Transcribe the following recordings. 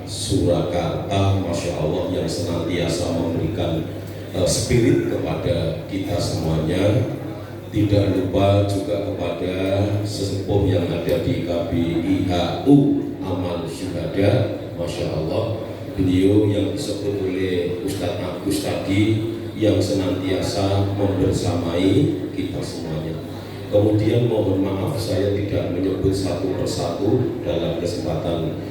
Surakarta, Masya Allah, yang senantiasa memberikan spirit kepada kita semuanya. Tidak lupa juga kepada sesepuh yang ada di KBIHU Amal Syuhada, Masya Allah, beliau yang disebut oleh Ustadz Agus tadi, yang senantiasa membersamai kita semuanya. Kemudian mohon maaf saya tidak menyebut satu persatu dalam kesempatan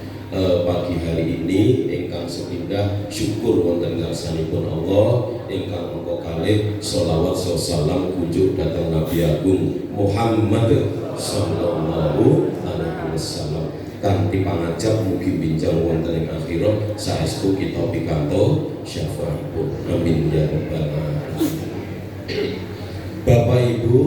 pagi hari ini. Ingkang sepindah syukur wonten ngarsanipun Allah, ingkang mongko kalih sholawat salam kunjuk dhateng Nabi Agung Muhammad sallallahu alaihi wasallam. Kanthi pangajap mugi binjang wonten ing akhirat saestu kita pikanto syafaatipun. Amin ya rabbal alamin. Bapak Ibu,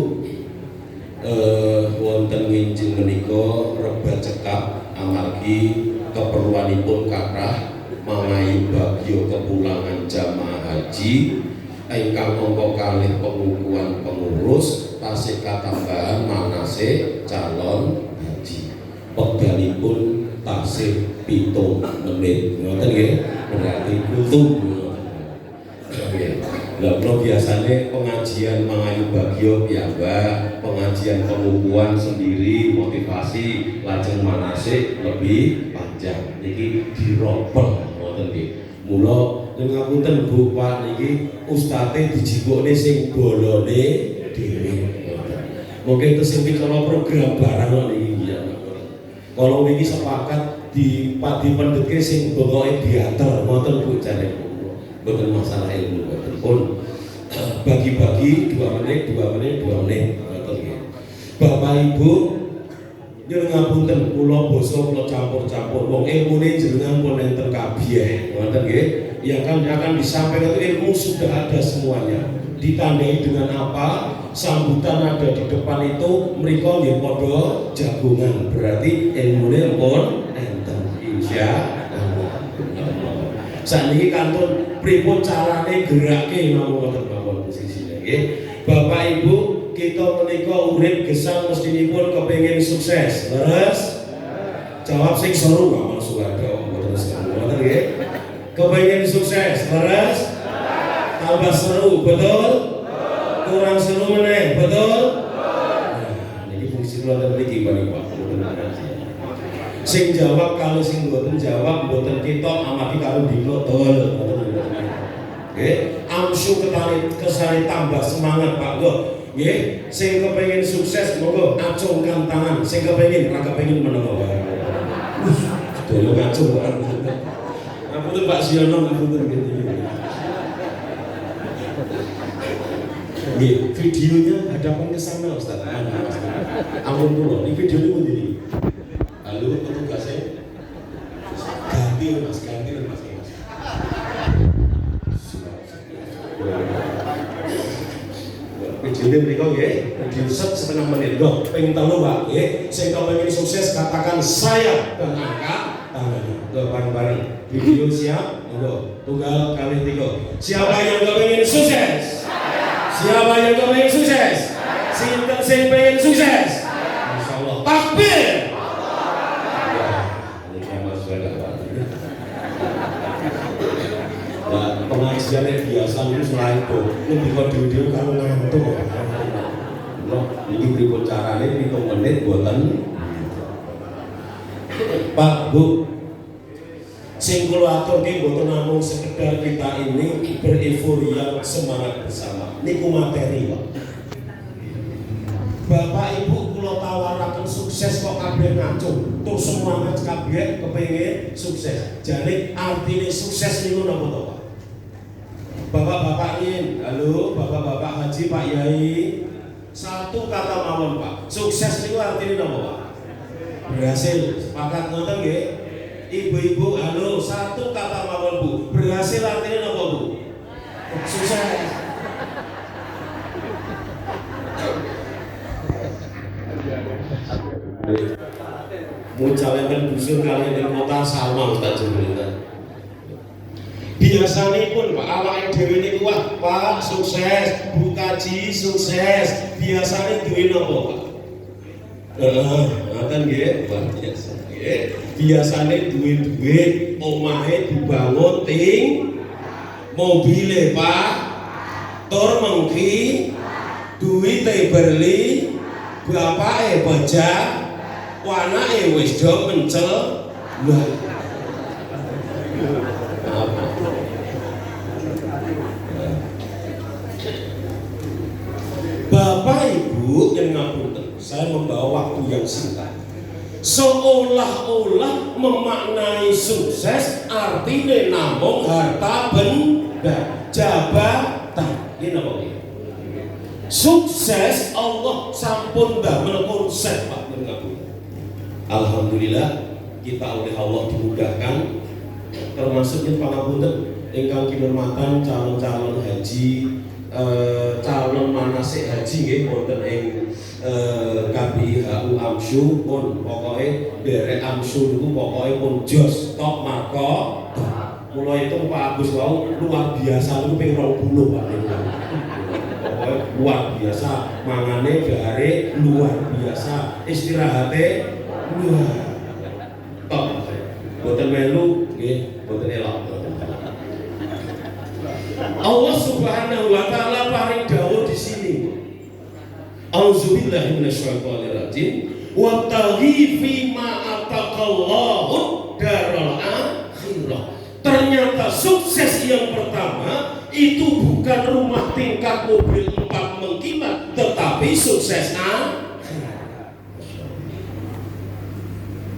wonten nginjing menika reba cekap amargi keperluanipun kathah mangahi bagya kepulangan jamaah haji ingkang angka kalih pengukuhan pengurus tasih katambahan manase calon haji. Wekdalipun tasih 7 menit, ngoten nggih, berarti kultum. Lah biasanya pengajian mangayu bagyo piyambak, pengajian pengukuhan sendiri, motivasi lajeng manasik lebih panjang. Niki diropel ngoten nggih. Mula ngapunten Bu Pak, niki ustate dijibukne sing bolone dhewe. Mungkin itu sing bicara program barang niki ya. Kalau niki sepakat dipendhetke sing bongoke diater ngoten Bu jare. Bukan masalah ilmu, pun bagi-bagi 2 menit. Bapak Ibu, nyuwun ngapunten kula basa kula campur-campur. Wong ilmune jenengan pun enten kabeh, ngoten nggih. Yang akan disampaikan itu ilmu sudah ada semuanya. Ditandai dengan apa? Sambutan ada di depan itu, mereka nggih padha jagungan. Berarti ilmune pun enten. Insyaallah. Saniki kantun pripun carane gerake mawon posisine nggih. Bapak Ibu, kita menika urip gesang mestinipun kepengin sukses. Leres? Jawab sing seru mawon suwarga mboten seru. Ngoten nggih. Kepengin sukses. Leres? Tambah seru, betul? Kurang seru meneh, betul? Nah, niki fungsi kula mriki Pak. Sing jawab kalau sing mboten jawab mboten ketok amati karo dino tol. Nggih, amsu kesane tambah semangat Pak. Nggih, sing kepengin sukses monggo acungkan tangan, sing kepengin ra kepengin menawa wae. Dolo ngacung kok. Ngapunten Pak Siono, ngapunten ngene. Nggih, videonya hadapan ke sana Ustaz. Ampun kula, iki videone pundi niki? Halo petugasnya, ganti mas. Videonya berikut ya, diusap setengah menit. Loh, pengen tahu Pak, ya. Saya kalau ingin sukses katakan saya dan angkat tangannya. Loh, bareng-bareng. Video siap? Loh, tunggal kali 3. Siapa yang ingin sukses? Siapa yang ingin sukses? Saya pengen sukses. Masya Allah. Takbir. Pengajiannya biasa itu selain itu lebih kau diudir kalau ngantuk. Ini berikut caranya 7 menit buatan Pak Bu. Sing kula aturke mboten namung sekedar kita ini bereforia semangat bersama. Niku materi Pak. Bapak Ibu kula tawaraken sukses kok kabeh ngacung. Tur semangat kabeh kepengin sukses. Jane artine sukses niku napa to Pak? Bapak-bapak ini, halo bapak-bapak haji Pak Yai, satu kata mawon Pak, sukses itu artinya apa Pak? Berhasil, sepakat ngoten nggih? Ibu-ibu, halo satu kata mawon Bu, berhasil artinya apa Bu? Sukses. Mucalaken dusun kalian di kota sama Ustaz Jumlah. Biasanya pun Pak awake dhewe niku Pak sukses, Bu Kaji sukses. Biasanya duwe napa Pak? Ngoten nggih, luar biasa. Biasane duwe-duwe omahe dibangun ting mobile Pak tur mengki duwite berli bapake bajak wanake wis do mencel lha Bapak Ibu yang ngapunten, saya membawa waktu yang singkat. Seolah-olah memaknai sukses artinya namung harta benda, jabatan. Ini apa ini? Sukses Allah sampun damel konsep Pak yang ngapunten. Alhamdulillah kita oleh Allah dimudahkan, termasuk yang pangapunten ingkang kinurmatan calon-calon haji. Calon manasik haji nggih wonten ing KBHU Amsu pun pokoke derek Amsu niku pokoke pun jos top marko. Mulai itu Pak Agus wau luar biasa niku ping 20 Pak. Pokoke luar biasa mangane gare luar biasa istirahate luar top. Boten melu nggih boten elok. Allah Subhanahu wa taala paring dawuh di sini. Auzubillahi minasyaitonirrajim. Wa taghi fi ma ataqallahu daral akhirah. Ternyata sukses yang pertama itu bukan rumah tingkat mobil 4 mengkilat, tetapi sukses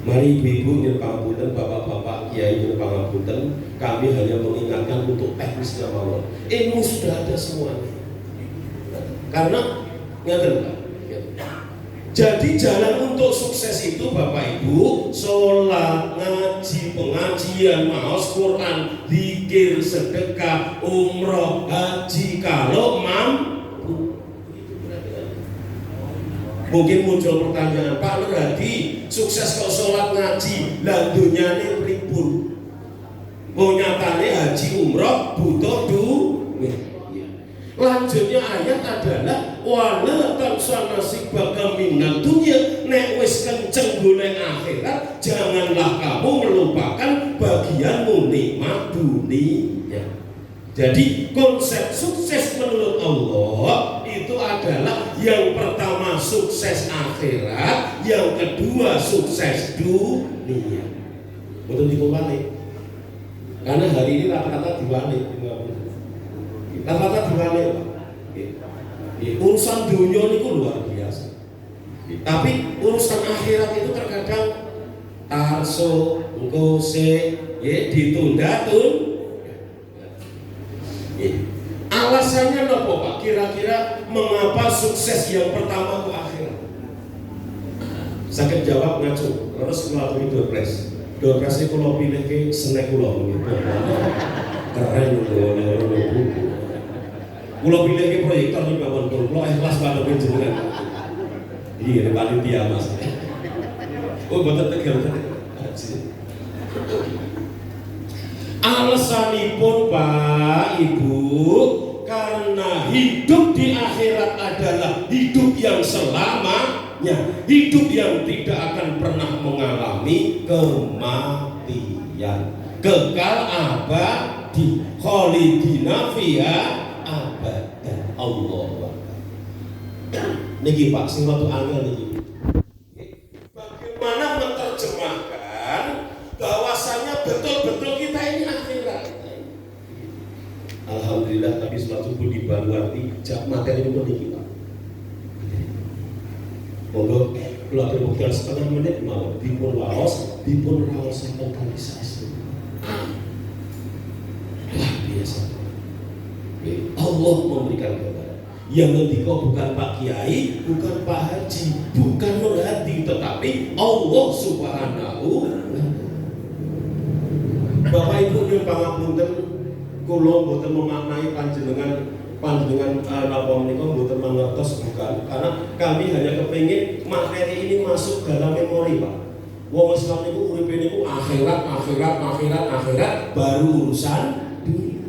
Mari ibu-ibu yang pangapunten, bapak-bapak kiai yang pangapunten, kami hanya mengingatkan untuk teknisnya mawon. Ilmu sudah ada semuanya. Karena ngaten Pak. Jadi jalan untuk sukses itu Bapak Ibu, sholat, ngaji, pengajian, maos Quran, zikir, sedekah, umroh, haji kalau mampu. Mungkin muncul pertanyaan, Pak Nurhadi sukses kok sholat ngaji, lah dunyane pripun? Mau nyatane haji umroh butuh duit. Lanjutnya ayat adalah wala tansa nasibaka minad dunya, nek wis kenceng golek akhirat, janganlah kamu melupakan bagianmu nikmat dunia. Jadi konsep sukses menurut Allah itu adalah yang pertama sukses akhirat, yang kedua sukses dunia. Betul dibalik. Karena hari ini rata-rata dibalik. Rata-rata dibalik. Urusan dunia itu luar biasa. Tapi urusan akhirat itu terkadang tarso, ngose, ditunda tun. Alasannya apa Pak? Kira-kira mengapa sukses yang pertama ke akhirat? Sakit jawab ngaco. Terus melalui doorpress. Doorpress itu kalau pilih ke snack kulo gitu. Keren gitu. Kulo pilih ke proyektor di bawah kulo ikhlas pada penjenengan. Iya, panitia Mas. Oh, betul tegal. Alasanipun Pak Ibu, karena hidup di akhirat adalah hidup yang selamanya, hidup yang tidak akan pernah mengalami kematian, kekal abadi, khalidina fiha abadan. Allah. Niki Pak, sing waktu angel niki. Bagaimana menerjemahkan bahwasanya betul-betul kita ini akhirat. Alhamdulillah, tapi sholat subuh di Baluarti jam materi itu niki Pak. Monggo kula terbuka setengah menit mau dipun raos sampai kali saestu. Luar biasa. Allah memberikan gambaran. Yang ngendika bukan Pak Kiai, bukan Pak Haji, bukan Nurhadi, tetapi Allah Subhanahu wa taala. Bapak Ibu yang pangapunten, kula mboten memaknai panjenengan napa menika mboten mangertos bukan, karena kami hanya kepingin materi ini masuk dalam memori Pak. Wong Islam niku uripe niku akhirat baru urusan dunia.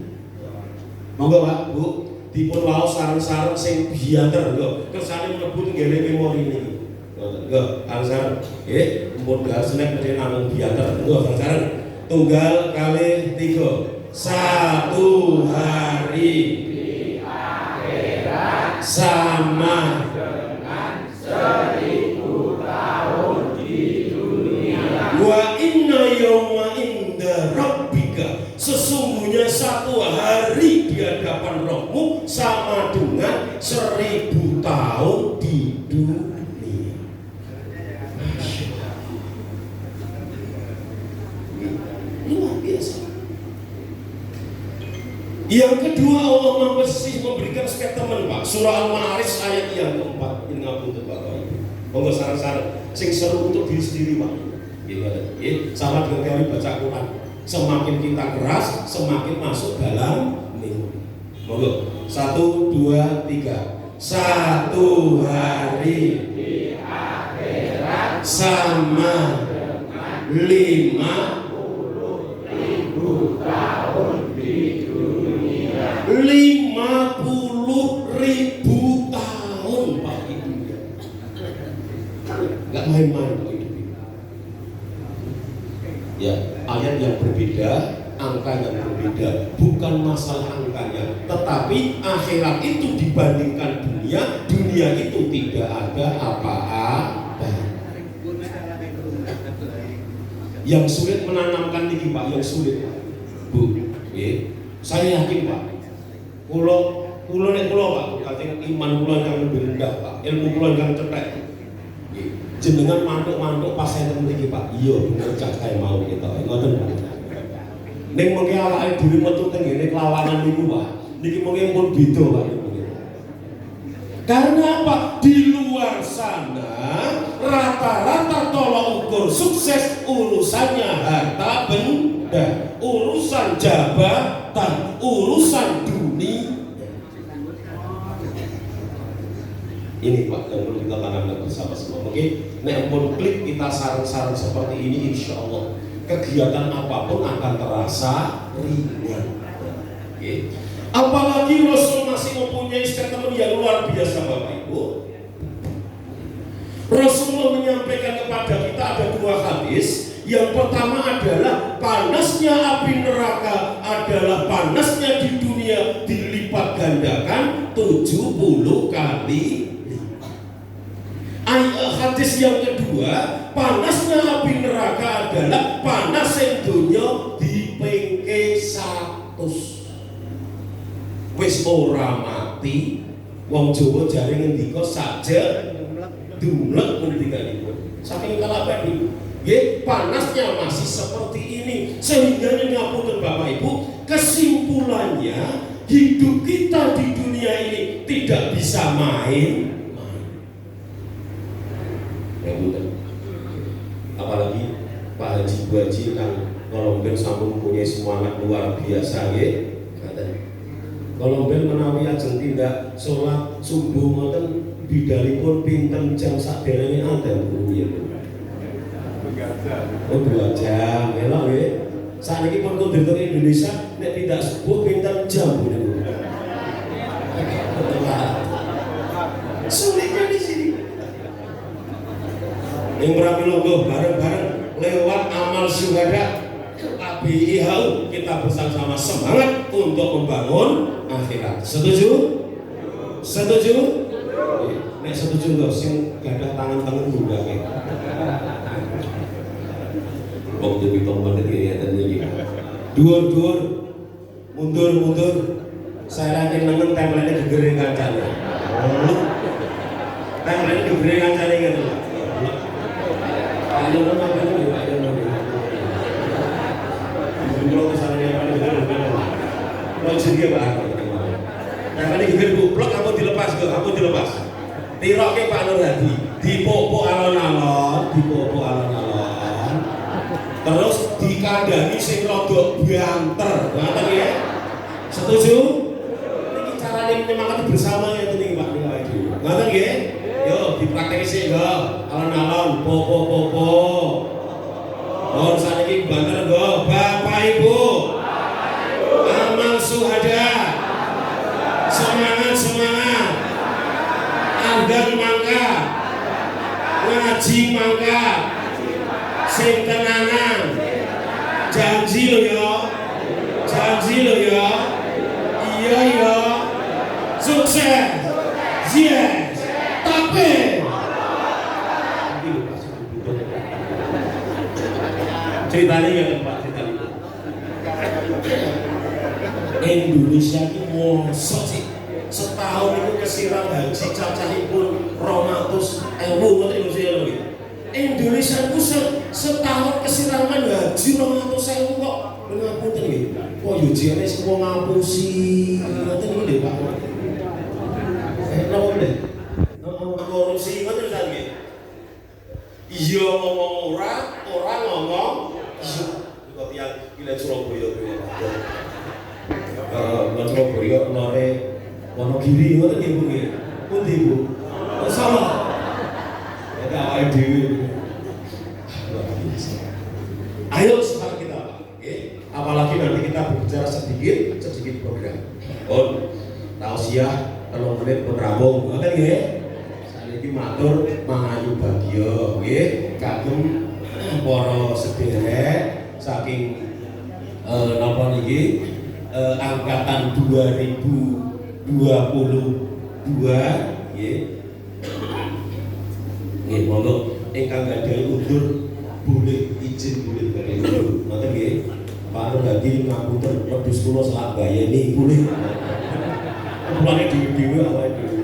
Monggo Pak, Bu, dipun waos sareng-sareng sing biater lho, kersane mlebu nggene memori niki. Nggih, sareng-sareng. Nggih, modal seneng mesti namung biantar. Tunggu sekarang. Tunggal kali 3. Satu hari di akhirat sama dengan 1000 tahun di dunia. Wa inna yawma inda rabbika, sesungguhnya satu hari di hadapan Rabbmu sama dengan 1000 tahun di dunia. Luar biasa. Yang kedua, Allah masih memberikan statement Pak, surah Al-Ma'arij ayat yang keempat. Ini ngapunten Bapak Ibu. Monggo saran-saran sing seru untuk diri sendiri Pak. Gitu. Sama dengan teori baca Quran. Semakin kita keras, semakin masuk dalam minggu. Monggo. 1, 2, 3. Satu hari di akhirat sama dengan 50.000 tahun di dunia. 50.000 tahun Pak Ibu. Gak main-main Pak Ibu. Ya, ayat yang berbeda, angka yang berbeda, bukan masalah angkanya, tetapi akhirat itu dibandingkan dunia, dunia itu tidak ada apa-apa. Yang sulit menanamkan ini Pak, yang sulit Bu, saya yakin Pak, kulo Pak, katanya iman kulo yang lebih rendah Pak, ilmu kulo yang cetek. Jenengan mantuk-mantuk pas saya temui Pak, iya bener cak saya mau gitu, ngoten Pak. Ning mengke awake dhewe metu teng ngene kelawanan niku Pak, niki mungkin pun beda Pak. Karena apa? Di luar sana rata-rata tolak ukur sukses urusannya harta benda, urusan jabatan, urusan dunia. Ini Pak yang perlu kita tanamkan bersama semua. Oke, nek pun klik kita saran-saran seperti ini, insya Allah kegiatan apapun akan terasa ringan. Oke. Apalagi Rasul masih mempunyai statement yang luar biasa Bapak Ibu. Rasulullah menyampaikan kepada kita ada 2 hadis. Yang pertama adalah panasnya api neraka adalah panasnya di dunia dilipat gandakan 70 kali. Hadis yang kedua, panasnya api neraka adalah panas yang dunia dipengke 100. Wis ora mati, wong Jawa jare ngendika saja dumlek ngendikanipun. Saking kalapet niku. Nggih, panasnya masih seperti ini. Sehingga ngapunten Bapak Ibu, kesimpulannya hidup kita di dunia ini tidak bisa main. Apalagi Pak Haji Bu Haji kan Kolomben sampun punya semangat luar biasa ya. Kolomben menawi ajeng tindak sholat subuh ngoten bidalipun pinten jam saderenge adzan ya. Oh 2 jam elok nggih. Sakniki pun konduktor Indonesia nek tidak subuh pinten jam niku. Sulitnya di sini. Yang berambil bareng-bareng lewat amal syuhada KBIHU kita bersama-sama semangat untuk membangun akhirat. Setuju? Setuju? Nek setuju nggak sing gadah tangan-tangan muda kayak. Waktu kita menit ya tadi. Dur, mundur. Saya lagi nengen timeline gegere kancane. Timeline gegere kancane gitu. Ayo nang apa itu ya, ayo nang. Dulu misalnya apa itu lo jadi Pak. Nah kali geger buplok apa dilepas ke? Apa dilepas? Tiroke Pak Nur Hadi, dipopok alon-alon. Terus dikandani sing rada banter. Ngoten ya. Setuju? Niki carane menyemangati bersama ya tadi Pak Nur Hadi. Ngoten nggih? Yo dipraktekke sik yo, alon-alon, popo. Oh saniki banter go, Bapak Ibu. Amal syuhada. Semangat. Anggan mangka. Ngaji mangka. Janji lo ya. Janji lo ya. Iya ya. Sukses. Yes. Tapi ceritanya ya Pak, ceritanya Indonesia ini mosok sih setahun itu kesiram haji cacahipun 200.000 Indonesia itu setahun kesiraman haji 200.000 kok ngapunten nggih. Kok yo jane semua ngapusi ngoten nggih Pak. Napa nggih? Korupsi ngoten ta nggih. Iya ngomong ora ngomong iya. Kok tiyang Wilayah Surabaya kuwi. Surabaya lore Wonogiri ngoten nggih Bu nggih. Pundi Bu? Salah. Ada awake dhewe. Ayo sekarang kita apa? Apalagi nanti kita berbicara sedikit program. Tausiah 3 menit pun rampung, ngoten nggih. Saiki matur mangayu bagya nggih kagem para sederek saking napa niki angkatan 2022 nggih. Nggih monggo ingkang gadhahi undur boleh izin boleh badhe undur. Ngoten nggih. Pak Rodi ngapunten wedhus kula selak bayani boleh. Mulane dhewe-dhewe awake dhewe.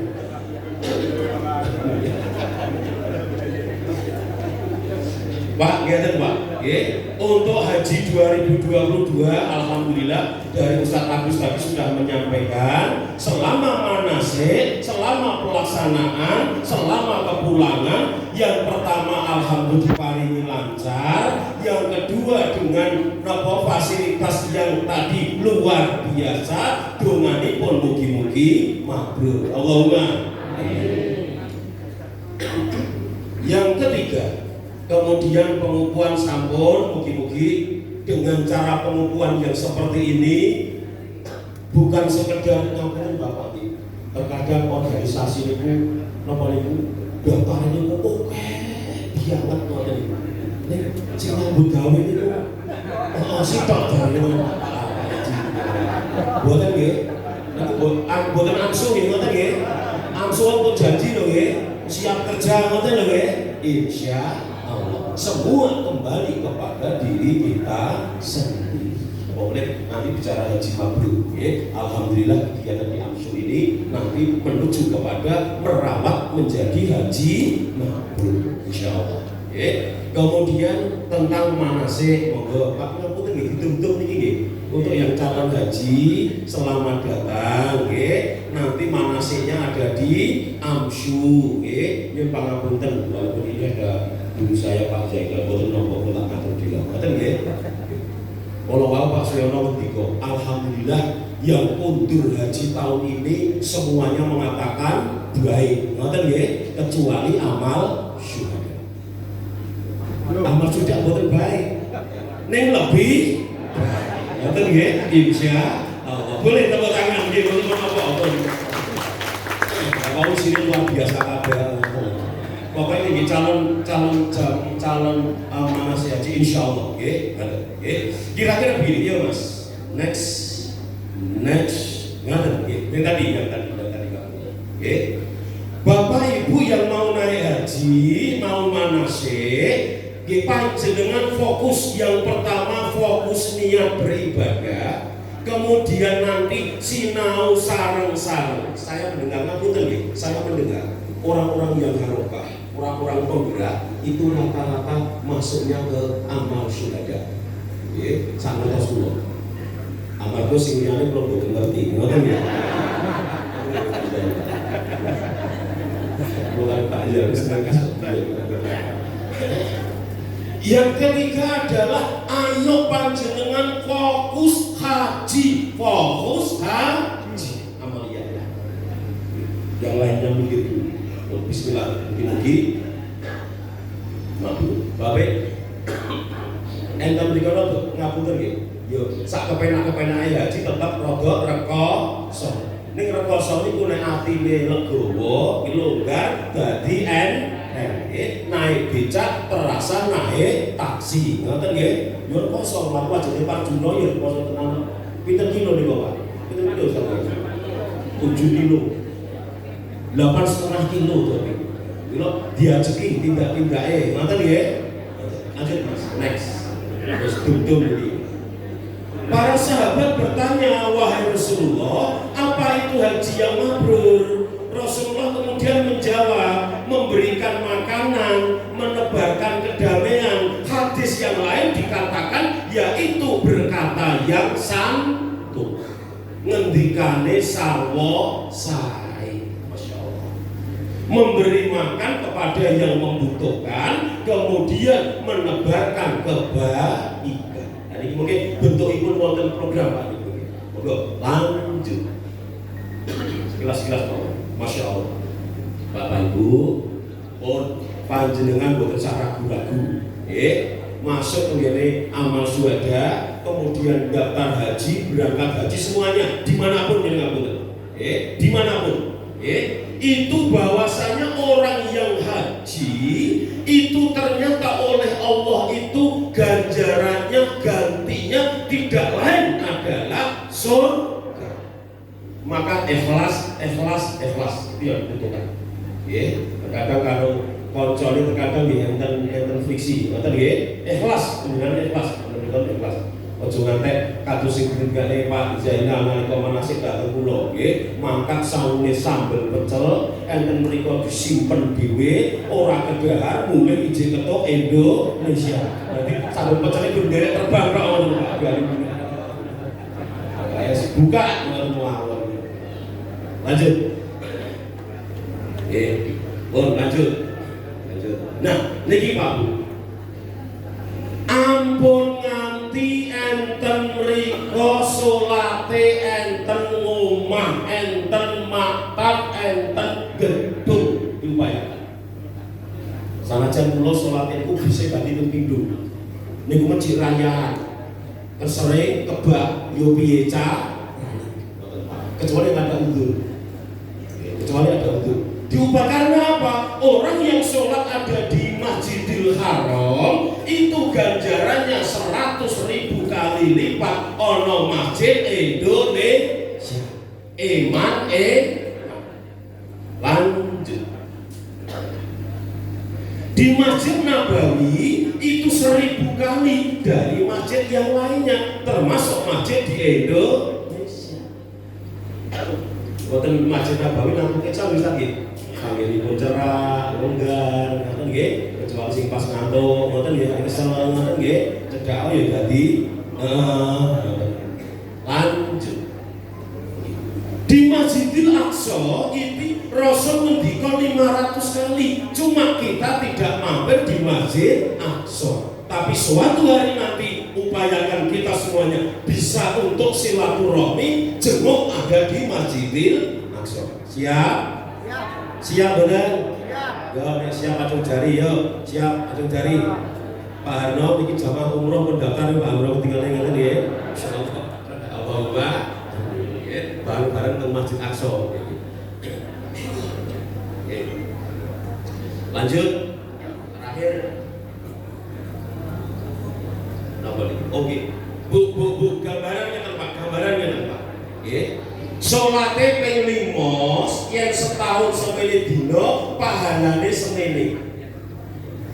Pak, ngeten Pak. Nggih, untuk haji 2022 alhamdulillah dari Ustaz Agus tadi sudah menyampaikan selama manasik, selama pelaksanaan, selama kepulangan, yang pertama alhamdulillah paling lancar, yang kedua dengan fasilitas yang tadi luar biasa, donganipun mugi-mugi mabrur. Allahumma amin. Yang ketiga, kemudian pengukuhan sampun mugi-mugi dengan cara pengukuhan yang seperti ini bukan sekedar ngapain Bapak ini. Terkadang organisasi itu napa niku daftar niku oke banget ngoten niku. Nek sing nyambut gawe niku sitok jare boten nggih. Boten angsu nggih ngoten nggih. Angsu pun janji lho nggih. Siap kerja ngoten lho nggih. Insya Allah semua kembali kepada diri kita sendiri. Boleh nanti bicara haji mabrur, ya. Alhamdulillah kegiatan di Amsu ini nanti menuju kepada merawat menjadi haji mabrur, insya Allah. Ya. Kemudian tentang manasik, monggo Pak ngapunten nggih ditutup niki untuk yang calon haji selamat datang, ya. Nanti manasiknya ada di Amsu, ya. Ini pangapunten walaupun ini ada guru saya Pak Jainal boten nopo kula matur dhewe. Ngoten nggih. Kala wau Pak Suyono ngendika, alhamdulillah yang undur haji tahun ini semuanya mengatakan baik. Ngoten nggih, kecuali amal syuhada. Amal syuhada boten baik. Ning lebih ngoten nggih, insyaallah. Boleh tepuk tangan nggih boten apa-apa. Bapak sini luar biasa kabeh. Pokoknya ini calon manasik haji insya Allah, kira-kira begini ya Mas. Next, yang tadi kamu, Bapak Ibu yang mau naik haji, mau manasik, panjenengan fokus yang pertama fokus niat beribadah, kemudian nanti sinau sareng-sareng. Saya mendengar ngapunten, saya mendengar orang-orang yang harokah, orang-orang penggerak itu rata-rata masuknya ke amal syuhada. Nggih, sak ngertos kula. Amarga sing liyane kula boten ngerti, ngoten ya. Mulai Pak ya seneng kasih. Yang ketiga adalah ayo panjenengan fokus haji, amaliyah. Yang lainnya mikir dulu. Bismillah, mungkin mabrur. Bapak, enten mriko tuh ngapunten nggih. Yo, sak kepenak-kepenake haji tetep rada rekoso. Ning rekoso niku nek atine legowo, ki longgar dadi naik becak terasa naik taksi, ngoten nggih. Yo kosong laku ajane Pak Juno yo kosong tenan. Pinten kilo niku Pak? Pinten kilo sampeyan? 7 kilo. 8,5 kilo to. Kilo diajeki tindak-tindake, ngoten nggih. Lanjut Mas, next. Terus duduk ini. Para sahabat bertanya, wahai Rasulullah, apa itu haji yang mabrur? Rasulullah kemudian menjawab, memberikan makanan, menebarkan kedamaian. Hadis yang lain dikatakan yaitu berkata yang santun. Ngendikane sarwa sae. Masya Allah. Memberi makan kepada yang membutuhkan, kemudian menebarkan kebaikan. Nah, ini mungkin bentukipun wonten program Pak Ibu. Monggo lanjut. Sekilas-sekilas Pak. Masya Allah. Bapak Ibu, pun panjenengan boten sak ragu-ragu. Masuk ke amal syuhada, kemudian daftar haji, berangkat haji semuanya dimanapun jenengan boten. Dimanapun. Itu bahwasanya orang yang haji itu ternyata oleh Allah itu ganjarannya, gantinya tidak lain adalah surga. Maka ikhlas itu yang dibutuhkan. Terkadang kalau koncone terkadang enten friksi, ngoten nggih. Ikhlas, dengan ikhlas, Ojo ngantek kados sing dinggane Pak Zainal nalika manasik dateng kula nggih, mangkat saune sambel pecel enten mriku disimpen dhewe ora kedahar mulih ijin ketok Indonesia. Dadi sambel pecel itu nderek terbang kok ngono Pak. Kayak buka ngono mawon. Lanjut. Lanjut. Nah, niki Pak Bu. Ampun nganti enten mriko salate enten omah, enten maktab, enten gedung diupayakan. Sanajan kula salate iku bisa ganti pindho. Niku masjid raya. Kesering kebak yo piye cah. Kecuali ada udzur. Diubah karena apa? Orang yang sholat ada di Masjidil Haram itu ganjarannya 100.000 kali lipat ono masjid Indonesia. Lanjut. Di Masjid Nabawi itu 1000 kali dari masjid yang lainnya, termasuk masjid di Indonesia. Wonten Masjid Nabawi namung kecap bisa nggih. Sanggilipun cerah, longgar, ngoten nggih. Kecuali sing pas ngantuk, ngoten nggih, kesel ngoten nggih. Cedhak ya dadi lanjut. Di Masjidil Aqsa itu Rasul ngendika 500 kali. Cuma kita tidak mampir di Masjid Aqsa. Tapi suatu hari nanti upayakan kita semuanya bisa untuk silaturahmi, jenguk ada di Masjidil Aqsa. Siap? Siap bener? Yo, siap acung jari yo. Siap acung jari. Pak Harno iki jamaah umroh pendaftar Pak Harno ketinggalan ngene nggih. Insyaallah. Allahumma bareng-bareng ke Masjid Aqsa. Lanjut. Terakhir. Oke. Bu, gambarannya Pak. Nggih. Salate ping 5 yen setahun semene dina pahalane semene.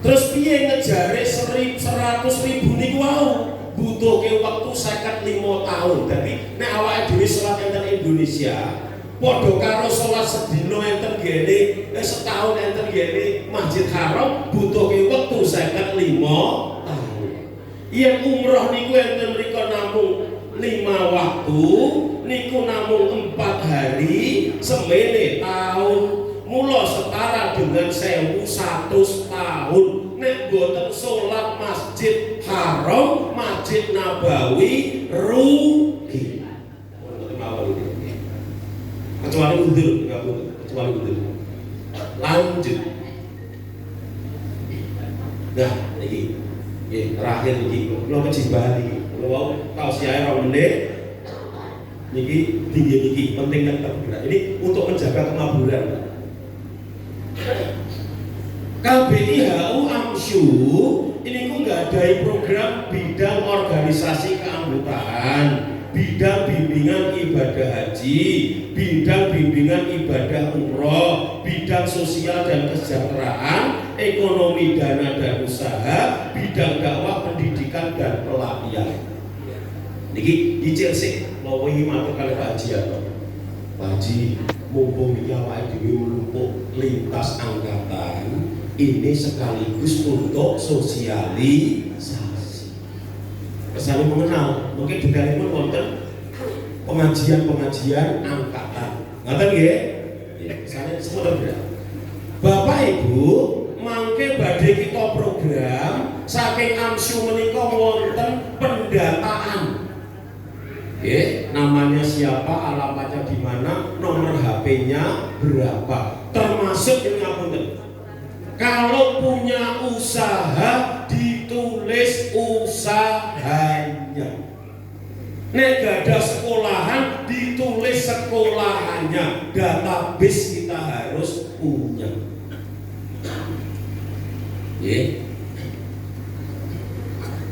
Terus piye ngejare 100.000 niku wau butuhke wektu 55 tahun. Dadi nek awake dhewe salat enten Indonesia padha karo salat sedina enten gene setahun enten gene Masjid Haram butuhke wektu 55 tahun. Yen umroh niku enten mriku namung 5 waktu niku namung 4 hari semene tahun, mula setara dengan 1100 tahun. Nek boten salat Masjid Haram, Masjid Nabawi rugi. Kecuali udzur, kecuali udzur. Lanjut. Nah, iki terakhir iki kula kejibahan iki. Kula kaos siae 2 menit. Niki tinggi penting kan. Ini untuk menjaga kemaburan. Kalau KBIHU AMSU ini ku nggak ada program bidang organisasi keanggotaan, bidang bimbingan ibadah haji, bidang bimbingan ibadah umroh, bidang sosial dan kesejahteraan, ekonomi dana dan usaha, bidang dakwah, pendidikan dan pelatihan. Niki dicil sih, mau ingin matur kali Pak Haji atau Pak Haji mumpung nyawa dhewe lumpuh lintas angkatan, ini sekaligus untuk sosialisasi. Saling mengenal, mungkin detailnya wonten pengajian angkatan. Ngaten nggih? Misalnya semoten ya. Bapak Ibu, mangke badhe kita program saking AMSU menika wonten pendataan. Namanya siapa, alamatnya di mana, nomor HP-nya berapa, termasuk yang ngapunten. Kalau punya usaha ditulis usahanya. Nek gak ada sekolahan ditulis sekolahannya. Database kita harus punya.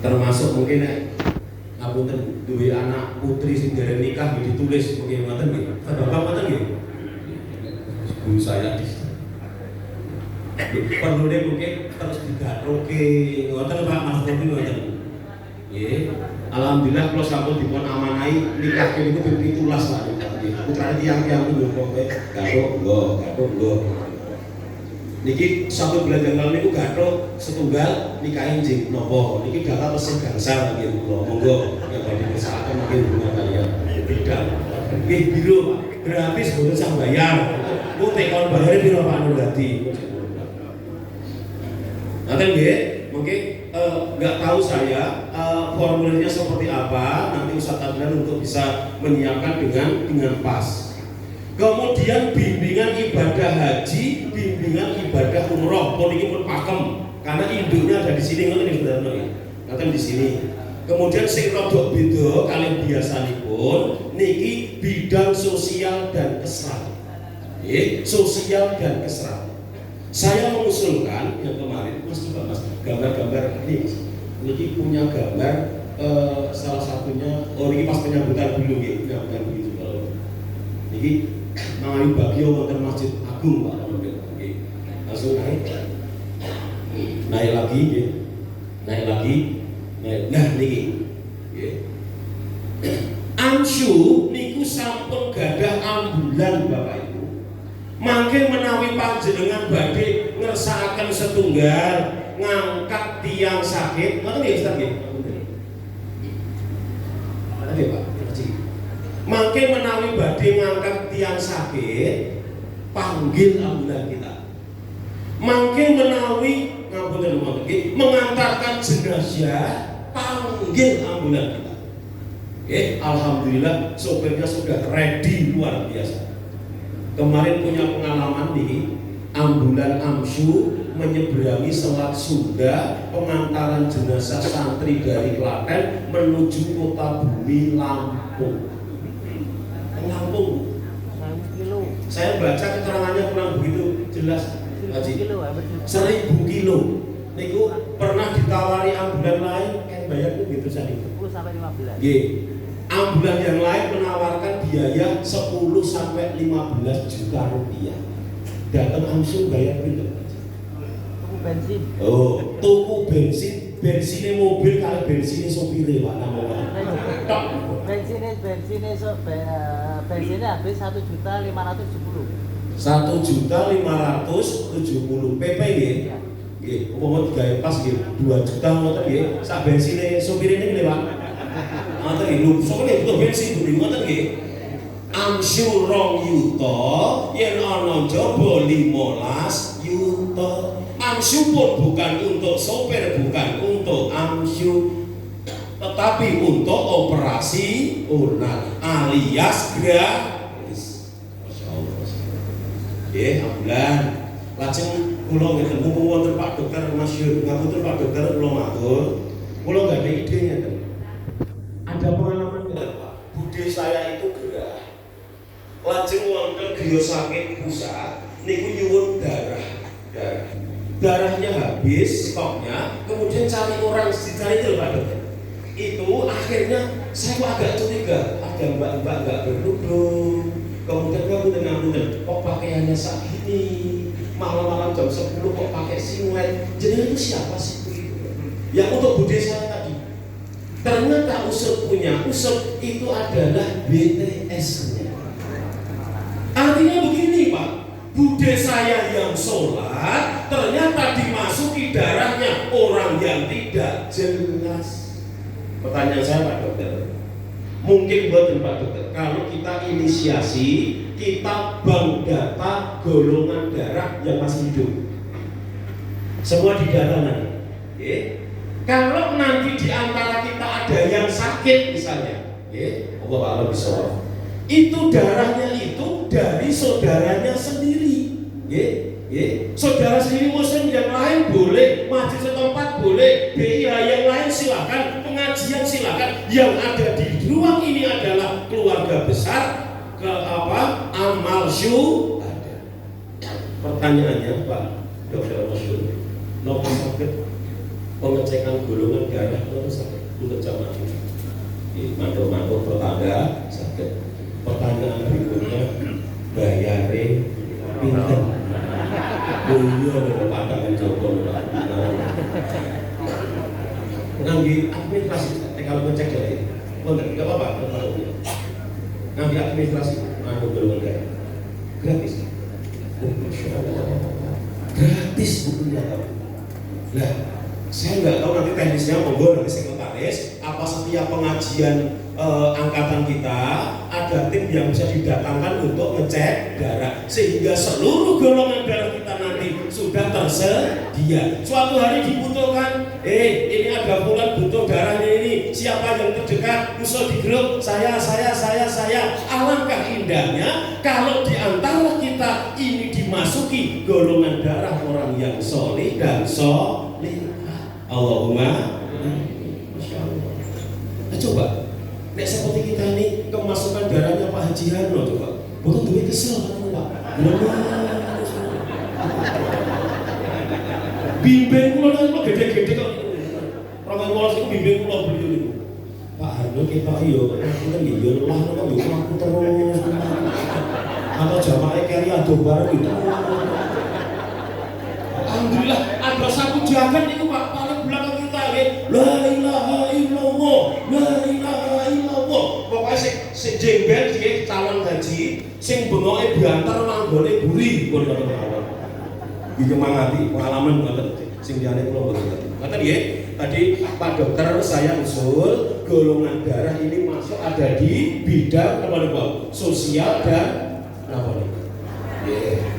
Termasuk mungkin ngapunten duwe anak putri sing dereng nikah ditulis mungkin ngoten nggih. Bapak ngoten nggih. Guru saya di perlu deh mungkin terus digatroke ngoten Pak Mas Bobi ngoten. Nggih. Alhamdulillah kula sampun dipun amanahi nikah niku ping 17 Pak. Putrane tiyang-tiyang niku pokoke gathuk nggo. Niki satu bulan yang lalu niku gathuk setunggal nikahin jeng nopo. Niki data mesin gangsal nggih kula. Monggo yang badhe kesalahan mungkin hubungan kalian. Tidak. Nggih biru gratis boten sah bayar. Ku tekon bayare piro Pak Nurdati. Nanti nggih, mungkin nggak tahu saya formulirnya seperti apa. Nanti Ustaz Adlan untuk bisa menyiapkan dengan pas. Kemudian bimbingan ibadah haji, bimbingan ibadah umroh, pun ini pun pakem karena induknya ada di sini, nanti di sini. Kemudian sing rodok beda kalian biasanipun niki bidang sosial dan kesra. Sosial dan kesra. Saya mengusulkan yang kemarin, Mas coba Mas gambar-gambar ini Mas. Niki punya gambar salah satunya, ini pas penyambutan dulu ya, penyambutan dulu juga. Niki Mangani Bagio wonten Masjid Agung Pak. Langsung naik lagi. Nah niki AMSU niku sampun gadah ambulan Bapak Ibu. Mangke menawi panjenengan badhe ngersakaken setunggal ngangkat tiang sakit, ngoten nggih Ustaz nggih? Nggih Pak. Mangke menawi badhe ngangkat tiang sakit, panggil ambulan kita. Mangke menawi ngapunten nggih, mengantarkan jenazah, panggil ambulan kita. Alhamdulillah sopirnya sudah ready luar biasa. Kemarin punya pengalaman nih, ambulan AMSU menyeberangi Selat Sunda, pengantaran jenazah santri dari Klaten menuju Kota Bumi Lampung. Lampung. Saya baca keterangannya kurang begitu jelas, Haji. 1000 kilo. Niku pernah ditawari ambulan lain, kan bayar tuh gitu tadi. 10 sampai 15. Ambulan yang lain menawarkan biaya 10 sampai 15 juta rupiah. Datang AMSU bayar berapa? Tuku bensin. Oh, tuku bensinnya mobil kali bensinnya sopire Pak namanya. Bensinnya habis 1.570. 1.570 PP nggih. Nggih, umpama digawe pas nggih 2 juta ngoten nggih. Sak bensine sopire niki Pak. Ngoten nggih, lho sopire butuh bensin ngoten nggih. AMSU 2 yuta yen ana njaba 15 yuta. AMSU pun bukan untuk sopir, bukan untuk AMSU, tetapi untuk operasi alias gratis. Masya Allah. Ambulan. Lajeng kula ngeten mumpung wonten Pak Dokter masyhur, ngapunten Pak Dokter kula matur. Kula nggak ada idenya kan. Ada pengalaman nggak Pak? Bude saya itu gerah. Lajeng wonten griya sakit pusat niku nyuwun darah. darahnya habis stoknya, kemudian cari orang dicari itu Pak Dokter. Itu akhirnya saya kok agak curiga, ada mbak-mbak nggak berkerudung, kemudian kamu dengar kok pakaiannya segini, malam-malam jam 10 kok pakai siluet, jadi itu siapa sih begitu? Yang untuk bude saya tadi, ternyata Usep itu adalah BTS-nya. Artinya begini Pak, bude saya yang sholat ternyata dimasuki darahnya orang yang tidak jelas. Pertanyaan saya Pak Dokter, mungkin buat Pak Dokter, kalau kita inisiasi, kita bank data golongan darah yang masih hidup, semua di data nanti. Kalau nanti di antara kita ada yang sakit misalnya, Allah Allah bisa, itu darahnya itu dari saudaranya sendiri, saudara sendiri muslim yang lain boleh, majelis setempat boleh, BIH yang lain silakan, pengajian silakan. Yang ada di ruang ini adalah keluarga besar, amal ada. Pertanyaannya Pak Dokter Masyur, nopo sakit pengecekan golongan darah nopo sakit untuk jamaah ini? Mantul-mantul tetangga sakit. Pertanyaan berikutnya, bayare pinten? Dunia dengan pandangan Joko nganggi administrasi, kalau ngecek dari nggak apa-apa, nganggi administrasi, golongan darah gratis. Gratis bukunya tahu. Nah, saya nggak tahu nanti teknisnya, monggo nanti sekretaris, apa setiap pengajian angkatan kita ada tim yang bisa didatangkan untuk ngecek darah sehingga seluruh golongan darah kita nanti sudah tersedia. Suatu hari dibutuhkan, ini ada bulan butuh darah ini, siapa yang terdekat, usul di grup, saya. Alangkah indahnya kalau di antara kita ini dimasuki golongan darah orang yang soleh dan solehah. Allahumma Masya Allah. Nah, coba nek seperti kita ini kemasukan darahnya Pak Haji Hano, coba bukan duit kesel kan Pak, bimbing kula kan gede-gede kok orang ngolos itu bimbing kula beli Pak Hano kita yo kita yo lah kok yo aku terus atau jamaah kali ado bareng gitu. Alhamdulillah ada satu jagat itu Pak, paling belakang kita la ilaha illallah, la ilaha illallah. Pokoknya sing jembel iki calon haji, sing bengoke banter manggone buri pun kata-kata. Iki mangati pengalaman ngoten sing liyane kula mboten. Ngoten nggih. Tadi Pak Dokter saya usul golongan darah ini masuk ada di bidang apa niku? Sosial dan apa niku? Nggih.